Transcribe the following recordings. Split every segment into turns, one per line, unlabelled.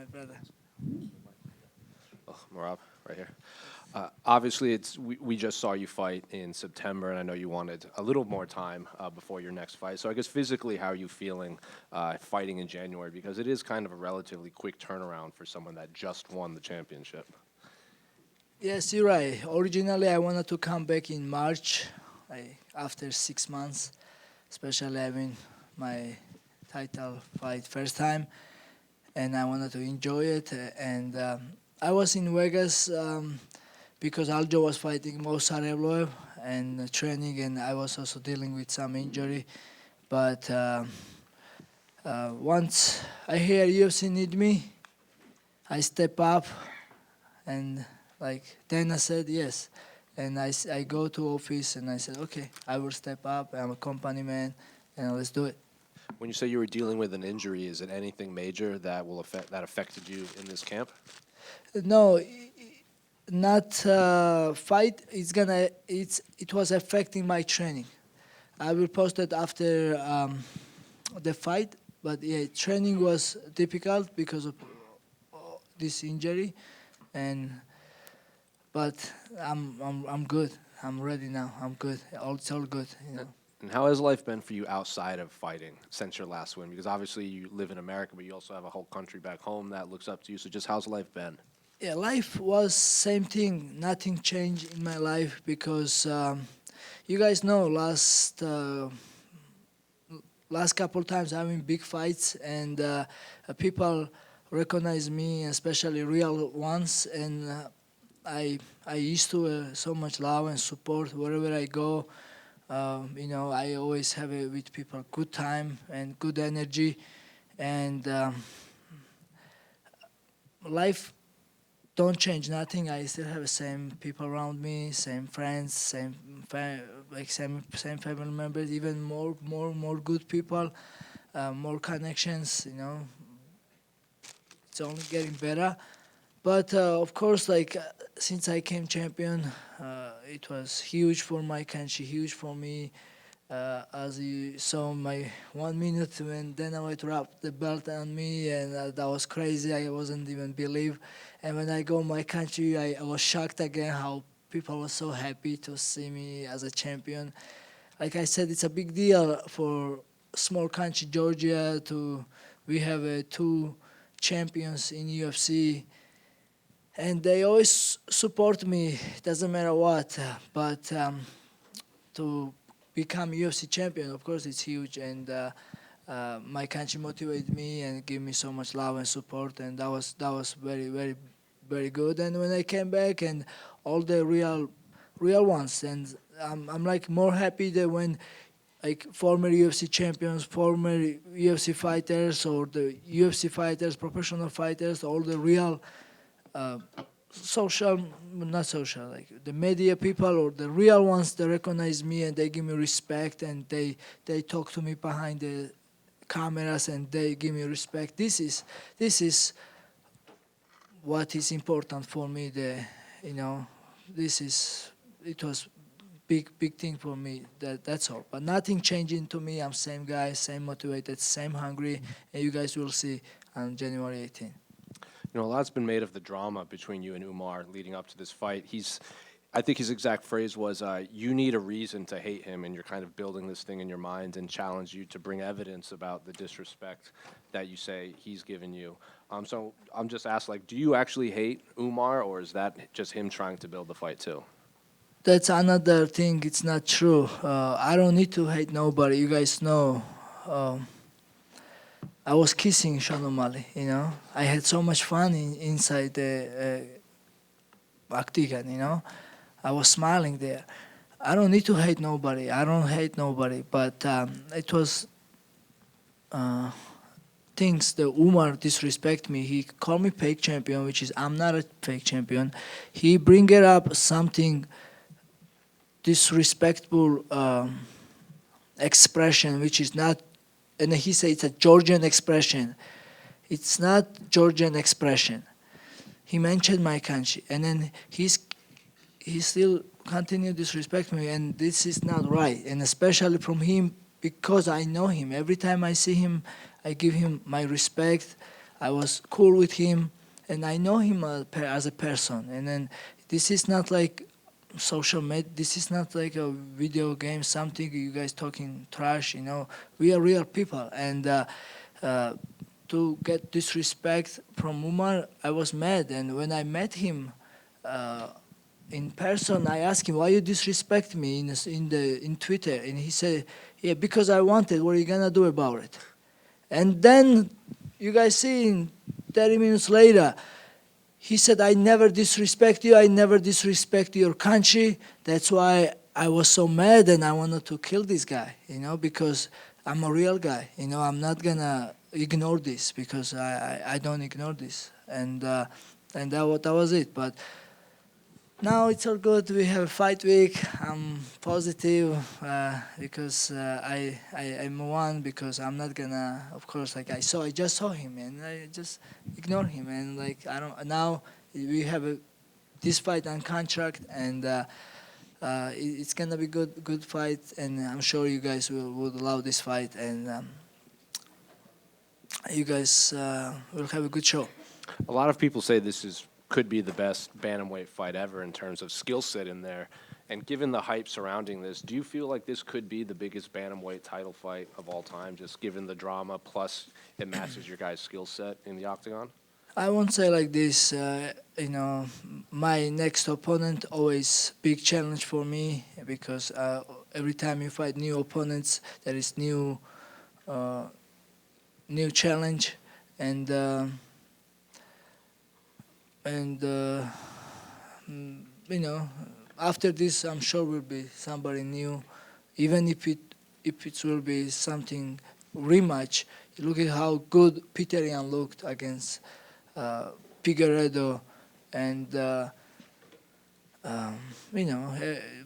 my brother.
Oh, Merab, right here. Obviously, we just saw you fight in September, and I know you wanted a little more time before your next fight. So I guess physically, how are you feeling fighting in January? Because it is kind of a relatively quick turnaround for someone that just won the championship.
Yes, you're right. Originally, I wanted to come back in March, after 6 months, especially having my title fight first time, and I wanted to enjoy it. And I was in Vegas because Aljo was fighting Mo Sarevloev and training, and I was also dealing with some injury. But once I hear UFC need me, I step up, and like Dana said, yes. And I go to office and I said, okay, I will step up. I'm a company man, and let's do it.
When you say you were dealing with an injury, is it anything major that affected you in this camp?
No, not fight. It was affecting my training. I will post it after the fight. But yeah, training was difficult because of this injury, but I'm good. I'm ready now. I'm good. It's all good. You know.
And how has life been for you outside of fighting since your last win? Because obviously you live in America, but you also have a whole country back home that looks up to you. So just how's life been?
Yeah, life was same thing. Nothing changed in my life because you guys know last couple times having big fights, and people recognize me, especially real ones, and I used to so much love and support wherever I go. I always have with people good time and good energy, and life don't change nothing. I still have the same people around me, same friends, same family members, even more good people, more connections. It's only getting better. But of course, since I came champion, it was huge for my country, huge for me. As you saw my 1 minute when Dana White wrapped the belt on me, and that was crazy. I wasn't even believe. And when I go my country, I was shocked again how people were so happy to see me as a champion. Like I said, it's a big deal for small country Georgia we have two champions in UFC, and they always support me. Doesn't matter what, but to become UFC champion, of course, it's huge, and my country motivated me and gave me so much love and support, and that was very, very, very good. And when I came back, and all the real ones, and I'm like more happy that when like former UFC champions, former UFC fighters, or the UFC fighters, professional fighters, all the real not social, like the media people or the real ones, they recognize me and they give me respect, and they talk to me behind the cameras and they give me respect. This is what is important for me. It was big thing for me. That's all. But nothing changing to me. I'm same guy, same motivated, same hungry, and you guys will see on January 18th.
A lot's been made of the drama between you and Umar leading up to this fight. I think his exact phrase was, you need a reason to hate him, and you're kind of building this thing in your mind and challenge you to bring evidence about the disrespect that you say he's given you. So I'm just asked, do you actually hate Umar, or is that just him trying to build the fight too?
That's another thing. It's not true. I don't need to hate nobody. You guys know. I was kissing Sean O'Malley, I had so much fun inside the octagon, I was smiling there. I don't need to hate nobody. I don't hate nobody. But it was things that Umar disrespect me. He called me fake champion, which is I'm not a fake champion. He bring it up something disrespectful expression, which is not. And he said it's a Georgian expression. It's not Georgian expression. He mentioned my country, and then he still continued disrespect me, and this is not right. And especially from him, because I know him. Every time I see him, I give him my respect. I was cool with him, and I know him as a person. And then this is not like social media. This is not like a video game, something you guys talking trash. We are real people, and to get disrespect from Umar, I was mad. And when I met him uh, in person, I asked him, "Why you disrespect me in Twitter?" And he said, "Yeah, because I wanted. What are you gonna do about it?" And then you guys see, 30 minutes later, he said, "I never disrespect you. I never disrespect your country. That's why I was so mad and I wanted to kill this guy, because I'm a real guy. I'm not going to ignore this because I don't ignore this." And that was it. But now it's all good. We have a fight week. I'm positive because I'm one, because I'm not gonna. Of course, like I just saw him and I just ignore him, and like I don't. Now we have this fight on contract, and it's gonna be good fight, and I'm sure you guys would love this fight, and you guys will have a good show.
A lot of people say could be the best bantamweight fight ever in terms of skill set in there. And given the hype surrounding this, do you feel like this could be the biggest bantamweight title fight of all time, just given the drama, plus it matches your guys' skill set in the octagon?
I won't say like this. My next opponent always big challenge for me, because every time you fight new opponents, there is new challenge, and after this, I'm sure will be somebody new, even if it will be something rematch. Look at how good Peter Yan looked against Figueredo, and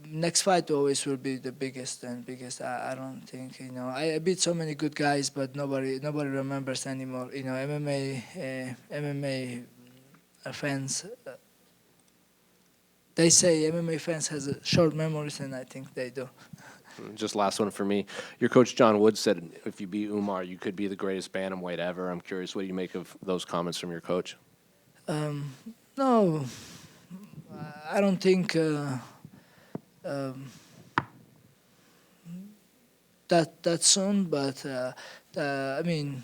next fight always will be the biggest and biggest. I don't think, I beat so many good guys, but nobody remembers anymore. MMA fans. They say MMA fans has short memories, and I think they do.
Just last one for me. Your coach John Woods said if you beat Umar, you could be the greatest bantamweight ever. I'm curious what you make of those comments from your coach.
No, I don't think that soon, but I mean,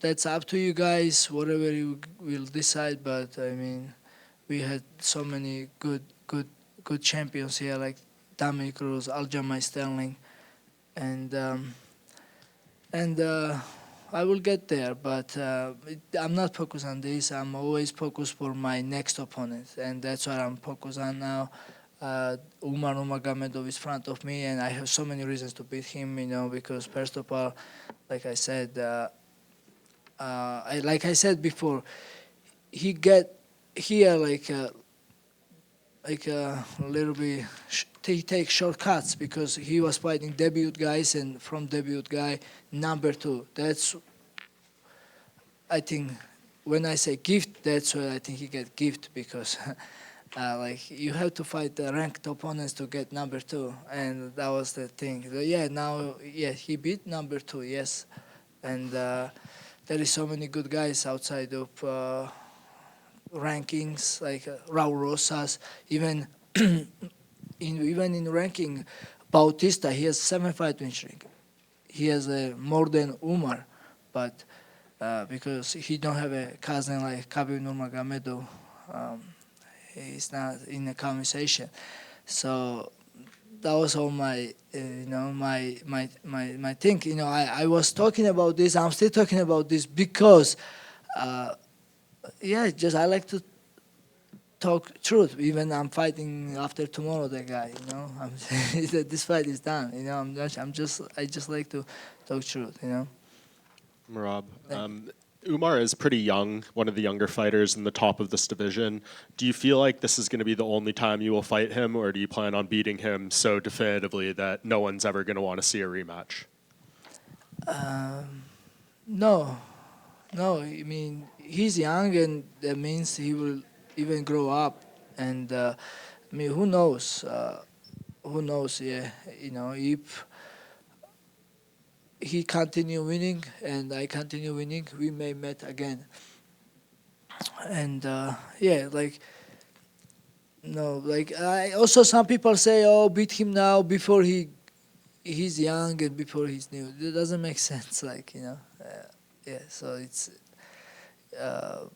that's up to you guys, whatever you will decide. But I mean, we had so many good champions here, like Dominic Cruz, Aljamain Sterling, and I will get there. But I'm not focused on this. I'm always focused for my next opponent, and that's what I'm focused on now. Umar Nurmagomedov is front of me, and I have so many reasons to beat him. Because first of all, like I said, like I said before, he get here like a little bit. He takes shortcuts because he was fighting debut guys, and from debut guy number 2. That's, I think, when I say gift, that's why I think he get gift, because like you have to fight the ranked opponents to get number 2, and that was the thing. He beat number 2, yes, and there is so many good guys outside of rankings, like Raul Rosas, even in ranking. Bautista, he has 7 fight win streak. He has more than Umar, but because he don't have a cousin like Khabib Nurmagomedov, he's not in the conversation. So that was all my my thing. I was talking about this. I'm still talking about this because just I like to talk truth. Even I'm fighting after tomorrow, the guy. This fight is done. I just like to talk truth.
Merab, Umar is pretty young, one of the younger fighters in the top of this division. Do you feel like this is going to be the only time you will fight him, or do you plan on beating him so definitively that no one's ever going to want to see a rematch?
No. I mean, he's young, and that means he will even grow up. And I mean, who knows? Who knows? Yeah, if he continue winning and I continue winning, we may meet again. And yeah, like no, like I also some people say, oh, beat him now before he's young and before he's new. It doesn't make sense, like yeah. So it's uh,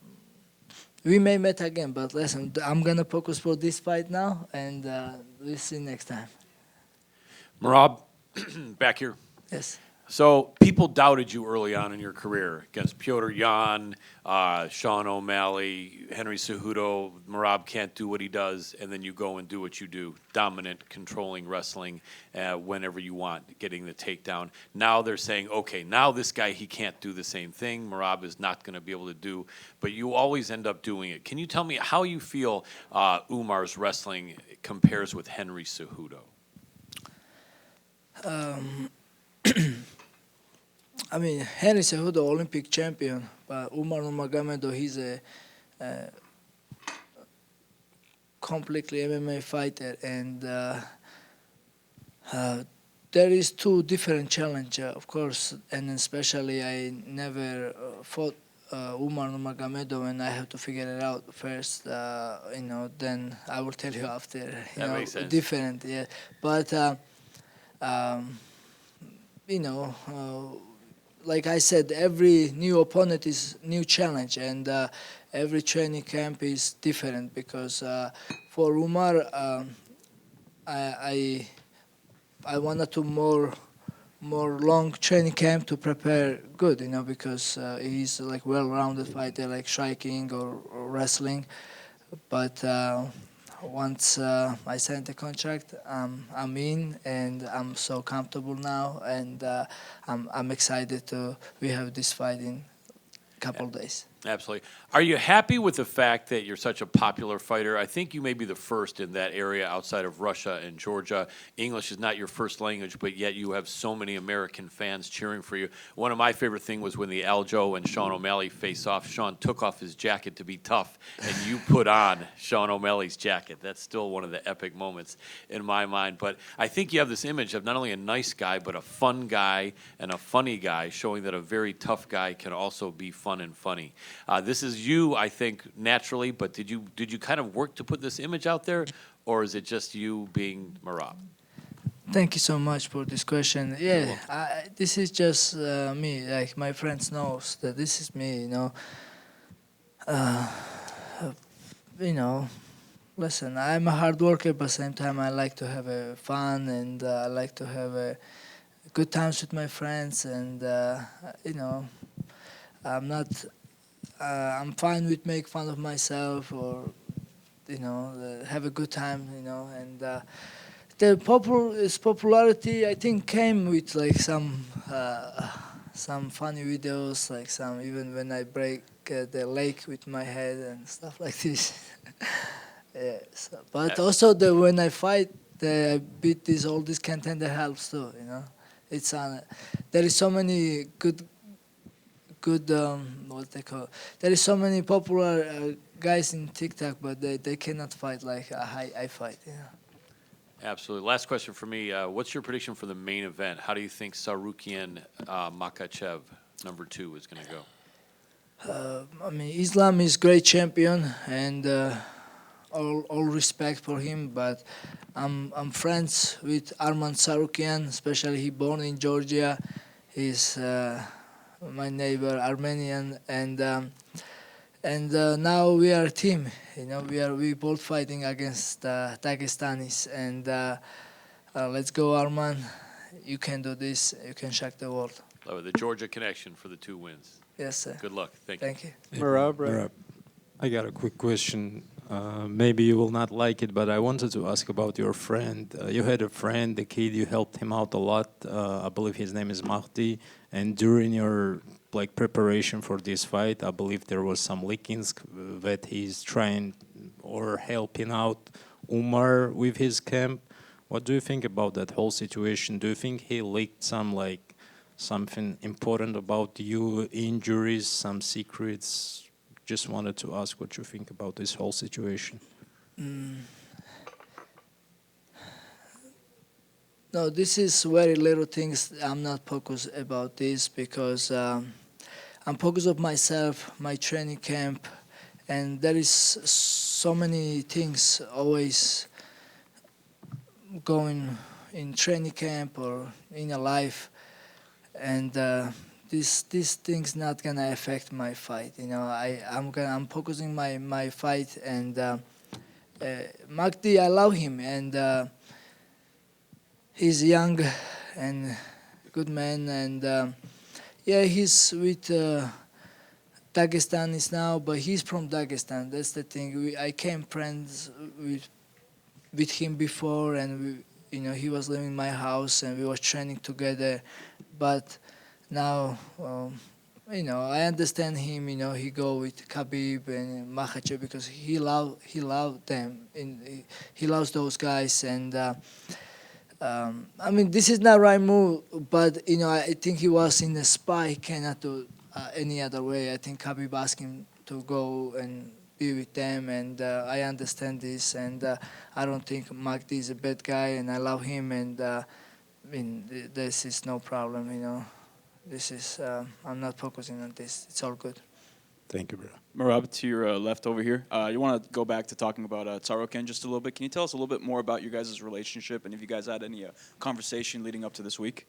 we may meet again, but listen, I'm gonna focus for this fight now, and we'll see next time.
Merab, back here.
Yes.
So people doubted you early on in your career against Piotr Yan, Sean O'Malley, Henry Cejudo. Merab can't do what he does, and then you go and do what you do. Dominant, controlling wrestling whenever you want, getting the takedown. Now they're saying, okay, now this guy, he can't do the same thing. Merab is not going to be able to do, but you always end up doing it. Can you tell me how you feel Umar's wrestling compares with Henry Cejudo?
I mean, Henry Cejudo, Olympic champion, but Umar Nurmagomedov, he's a completely MMA fighter, and there is two different challenges, of course, and especially I never fought Umar Nurmagomedov, and I have to figure it out first. Then I will tell you after.
That makes sense.
Different, yeah. But like I said, every new opponent is new challenge, and every training camp is different because for Umar, I wanted to more long training camp to prepare good, because he's like well-rounded fighter, like striking or wrestling. But once I signed the contract, I'm in, and I'm so comfortable now, and I'm excited we have this fight in a couple days.
Absolutely. Are you happy with the fact that you're such a popular fighter? I think you may be the first in that area outside of Russia and Georgia. English is not your first language, but yet you have so many American fans cheering for you. One of my favorite things was when the Aljo and Sean O'Malley face off. Sean took off his jacket to be tough, and you put on Sean O'Malley's jacket. That's still one of the epic moments in my mind. But I think you have this image of not only a nice guy, but a fun guy and a funny guy, showing that a very tough guy can also be fun and funny. This is you, I think, naturally, but did you kind of work to put this image out there, or is it just you being Merab?
Thank you so much for this question. Yeah, this is just me. Like my friends knows that this is me. Listen, I'm a hard worker, but at the same time I like to have fun, and I like to have good times with my friends, and I'm not. I'm fine with make fun of myself, or have a good time, and the popularity I think came with like some funny videos, like some even when I break the leg with my head and stuff like this. Yeah, but also when I fight, I beat all these contender helps too. It's there is so many good what they call. There is so many popular guys in TikTok, but they cannot fight like I fight.
Absolutely. Last question for me. What's your prediction for the main event? How do you think Tsarukyan Makhachev #2 is going to go?
I mean, Islam is great champion, and all respect for him. But I'm friends with Arman Tsarukyan, especially he born in Georgia. He's my neighbor, Armenian, and now we are a team. We both fighting against Dagestanis, and let's go, Arman. You can do this. You can shock the world.
Love it. The Georgia connection for the 2 wins.
Yes, sir.
Good luck. Thank you.
Thank you.
Merab, I got a quick question. Maybe you will not like it, but I wanted to ask about your friend. You had a friend, the kid, you helped him out a lot. I believe his name is Mahdi. And during your preparation for this fight, I believe there was some leakings that he's trying or helping out Umar with his camp. What do you think about that whole situation? Do you think he leaked something important about you, injuries, some secrets? Just wanted to ask what you think about this whole situation.
No, this is very little things. I'm not focused about this because I'm focused on myself, my training camp, and there is so many things always going in training camp or in a life, and these things not gonna affect my fight. You know, I'm focusing my fight, and Magdi, I love him, and he's young and good man, and yeah, he's with Dagestanis now, but he's from Dagestan. That's the thing. I came friends with him before, and he was living in my house, and we were training together. But now, I understand him. He go with Khabib and Makhachev because he loved them, and he loves those guys. And I mean, this is not right move, but I think he was in a spy. He cannot do any other way. I think Khabib asked him to go and be with them, and I understand this, and I don't think Magdi is a bad guy, and I love him, and I mean, this is no problem. This is I'm not focusing on this. It's all good.
Thank you, bro.
Merab, to your left over here. You want to go back to talking about Tsarukyan just a little bit. Can you tell us a little bit more about your guys' relationship and if you guys had any conversation leading up to this week?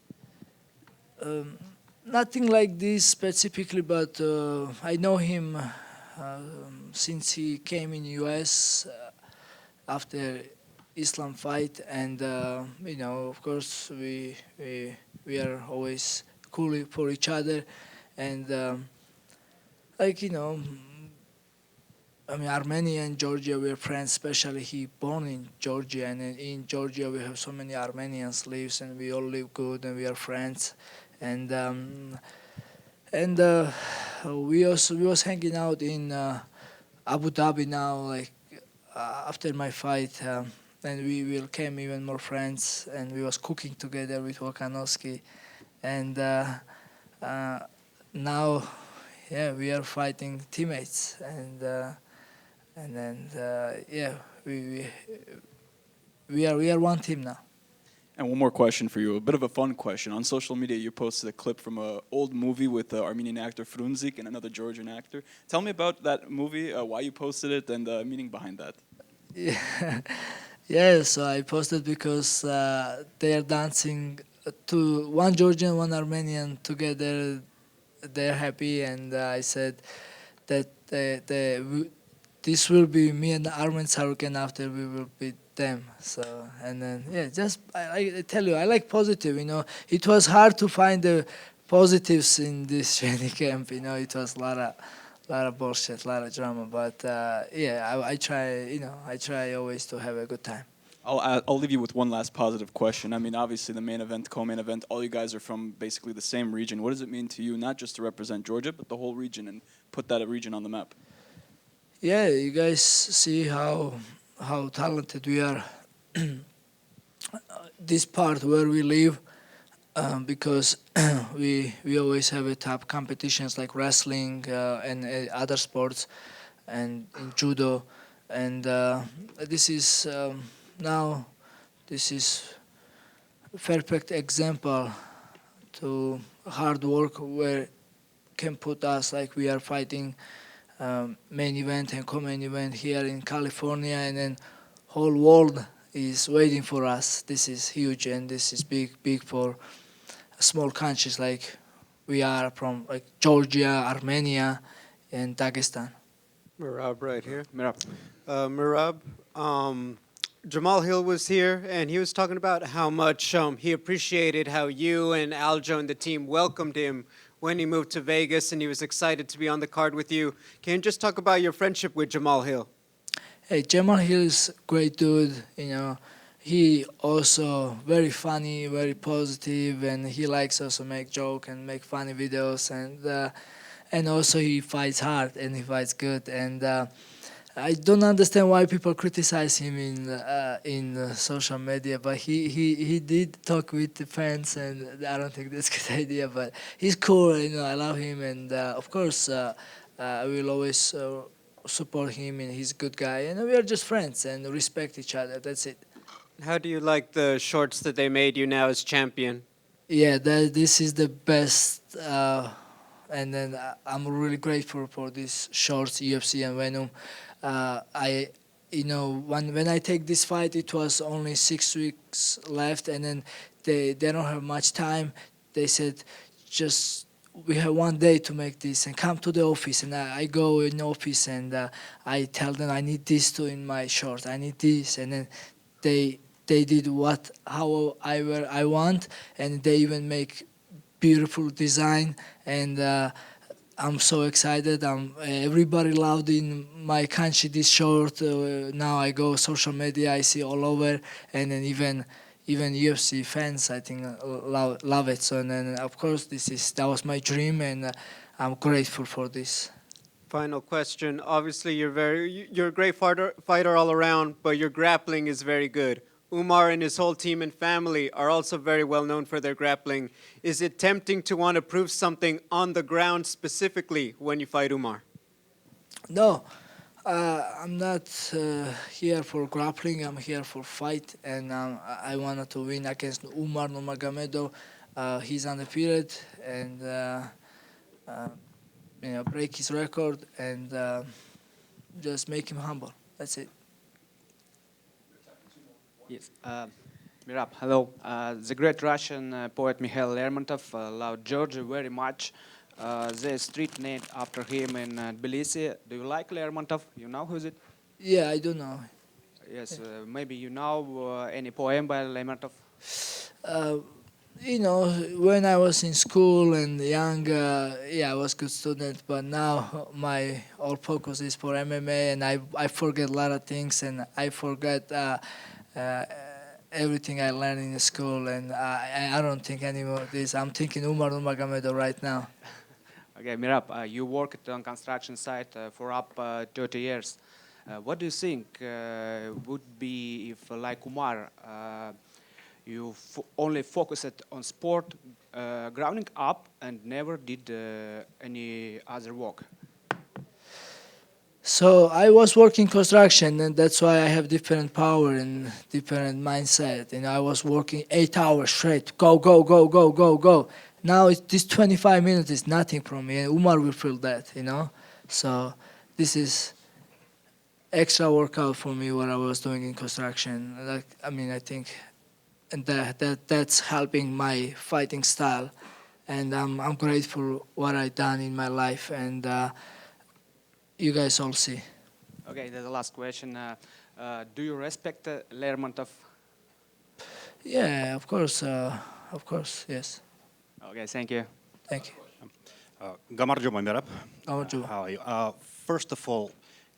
Nothing like this specifically, but I know him since he came in U.S. After Islam fight, and of course we are always cool for each other, and I mean, Armenia and Georgia, we're friends, especially he born in Georgia, and in Georgia we have so many Armenians lives, and we all live good, and we are friends. And we was hanging out in Abu Dhabi now, like after my fight, and we became even more friends, and we was cooking together with Volkanovski, and now, yeah, we are fighting teammates, and then we are one team now.
And one more question for you, a bit of a fun question. On social media, you posted a clip from an old movie with the Armenian actor Frunzik and another Georgian actor. Tell me about that movie, why you posted it, and the meaning behind that.
Yeah, so I posted because they are dancing to one Georgian, one Armenian together. They're happy, and I said that this will be me and Armen Tsarukyan after we will beat them. So, and then I tell you, I like positive. It was hard to find the positives in this training camp. It was a lot of bullshit, a lot of drama. But I try. I try always to have a good time.
I'll leave you with one last positive question. I mean, obviously, the main event, co-main event, all you guys are from basically the same region. What does it mean to you, not just to represent Georgia, but the whole region and put that region on the map?
Yeah, you guys see how talented we are. This part where we live, because we always have a top competitions like wrestling and other sports, and in judo, and this is. Now, this is a perfect example to hard work where can put us like we are fighting main event and co-main event here in California, and then whole world is waiting for us. This is huge, and this is big for small countries like we are from, like Georgia, Armenia, and Dagestan.
Merab right here. Merab, Jamal Hill was here, and he was talking about how much he appreciated how you and Aljo and the team welcomed him when he moved to Vegas, and he was excited to be on the card with you. Can you just talk about your friendship with Jamal Hill?
Hey, Jamal Hill is a great dude. He also very funny, very positive, and he likes also make joke and make funny videos, and also he fights hard and he fights good, and I don't understand why people criticize him in social media, but he did talk with the fans, and I don't think that's a good idea. But he's cool, I love him, and of course I will always support him, and he's a good guy, and we are just friends and respect each other. That's it.
How do you like the shorts that they made you now as champion?
Yeah, this is the best, and then I'm really grateful for these shorts, UFC and Venom. I, when I take this fight, it was only 6 weeks left, and then they don't have much time. They said, just we have one day to make this, and come to the office. And I go in office, and I tell them I need this too in my short. I need this, and then they did how I want, and they even make beautiful design, and I'm so excited. Everybody loved in my country this short. Now I go social media, I see all over, and then even UFC fans, I think, love it. So and then of course that was my dream, and I'm grateful for this.
Final question. Obviously, you're a great fighter all around, but your grappling is very good. Umar and his whole team and family are also very well known for their grappling. Is it tempting to want to prove something on the ground specifically when you fight Umar?
No, I'm not here for grappling. I'm here for fight, and I wanted to win against Umar Nurmagomedov. He's undefeated, and break his record and just make him humble. That's it.
Yes. Merab, hello. The great Russian poet Mikhail Lermontov loved Georgia very much. There's street named after him in Tbilisi. Do you like Lermontov? You know who's it?
Yeah, I do know.
Yes, maybe you know any poem by Lermontov?
When I was in school and young, I was a good student, but now my all focus is for MMA, and I forget a lot of things, and I forget everything I learned in school, and I don't think anymore of this. I'm thinking Umar Nurmagomedov right now.
Okay, Merab, you worked on construction site for up 30 years. What do you think would be if, like Umar, you only focused on sport, grounding up, and never did any other work?
So I was working construction, and that's why I have different power and different mindset. I was working 8 hours straight, go, go, go, go, go, go. Now this 25 minutes is nothing for me, and Umar will feel that, So this is extra workout for me what I was doing in construction. I think, and that's helping my fighting style, and I'm grateful what I done in my life, and you guys all see.
Okay, the last question. Do you respect Lermontov?
Yeah, of course, yes.
Okay, thank you.
Thank you.
Gamarjuma Merab.
Gamarjuma.
How are you? First of all,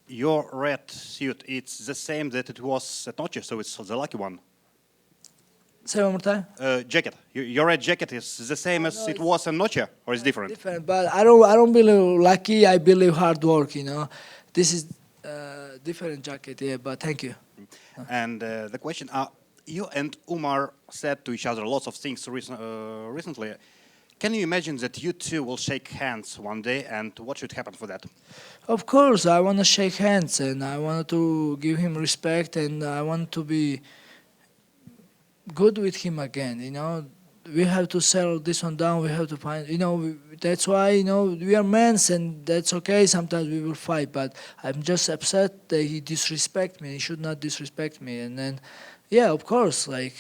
your red suit, it's the same that it was at Noche, so it's the lucky one.
Say one more time.
Jacket. Your red jacket is the same as it was in Noche, or it's different?
Different, but I don't believe lucky. I believe hard work. This is different jacket. Yeah, but thank you.
And the question: you and Umar said to each other lots of things recently. Can you imagine that you two will shake hands one day, and what should happen for that?
Of course, I want to shake hands, and I want to give him respect, and I want to be good with him again. We have to settle this one down. We have to find. That's why we are men, and that's okay. Sometimes we will fight, but I'm just upset that he disrespect me. He should not disrespect me. And then, yeah, of course. I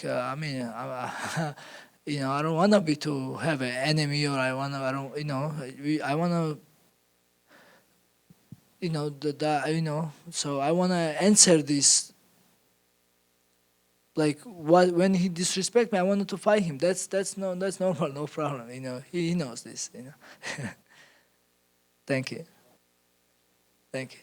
don't want to be to have an enemy, or I want to. So I want to answer this. When he disrespect me, I wanted to fight him. That's normal, no problem. He knows this. Thank you. Thank you.